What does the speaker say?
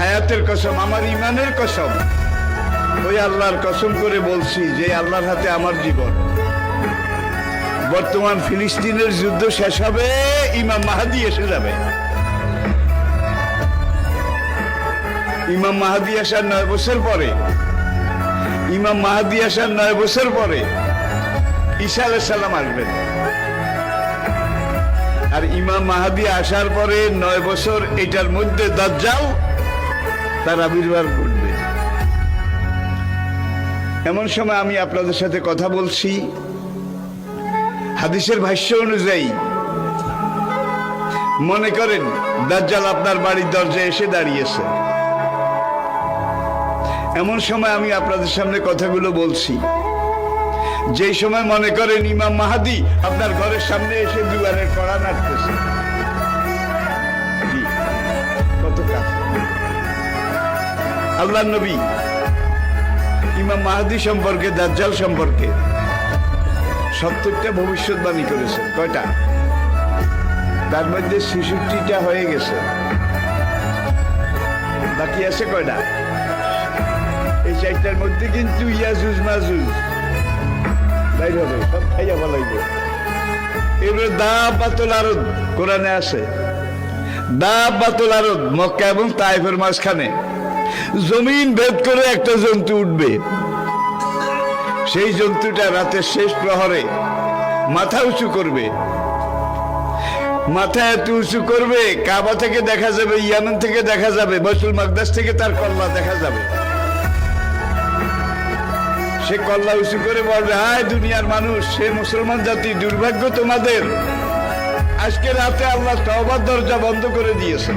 হায়াতের কসম, আমার ইমানের কসম, ওই আল্লাহর কসম করে বলছি যে আল্লাহর হাতে আমার জীবন। বর্তমান ফিলিস্তিনের যুদ্ধ শেষ হবে, ইমাম মাহাদি এসে যাবে। ইমাম মাহাদি আসার 9 বছর পরে, ইমাম মাহাদি আসার 9 বছর পরে ঈসা আলাইহিস সালাম আসবেন। আর ইমাম মাহাদি আসার পরে 9 বছর, এটার মধ্যে দাজ্জাল তার আবির্ভাব ঘটবে। এমন সময় আমি আপনাদের সাথে কথা বলছি, হাদিসের ভাষ্য অনুযায়ী মনে করেন দাজ্জাল আপনার বাড়ির দরজায় এসে দাঁড়িয়েছে। এমন সময় আমি আপনাদের সামনে কথাগুলো বলছি, যেই সময় মনে করেন ইমাম মাহাদি আপনার ঘরের সামনে এসে দুয়ারের কড়া নাড়তেছে। কত কাছে আল্লাহর নবী ইমাম মাহাদি সম্পর্কে, দাজ্জাল সম্পর্কে 70টা ভবিষ্যৎবাণী করেছেন। কয়টা? তার মধ্যে 66টা হয়ে গেছে, বাকি আছে কয়টা? এই 4টার মধ্যে কিন্তু ইয়াজুজ মাজুজ বাইর হবে, সব খাইয়া বলাইবে। এবার দাব্বাতুল আরদ কোরআনে আছে, দাব্বাতুল আরদ মক্কা এবং তায়েফের মাঝখানে জমিন ভেদ করে একটা জন্তু উঠবে। সেই জন্তুটা রাতের শেষ প্রহরে মাথা উঁচু করবে। মাথা এত উঁচু করবে, কাবা থেকে দেখা যাবে, ইয়ামেন থেকে দেখা যাবে, বাইতুল মাকদাস থেকে তার কল্লা দেখা যাবে। সে কল্লা উঁচু করে বলবে, হায় দুনিয়ার মানুষ, সে মুসলমান জাতি, দুর্ভাগ্য তোমাদের, আজকে রাতে আল্লাহ তওবার দরজা বন্ধ করে দিয়েছে।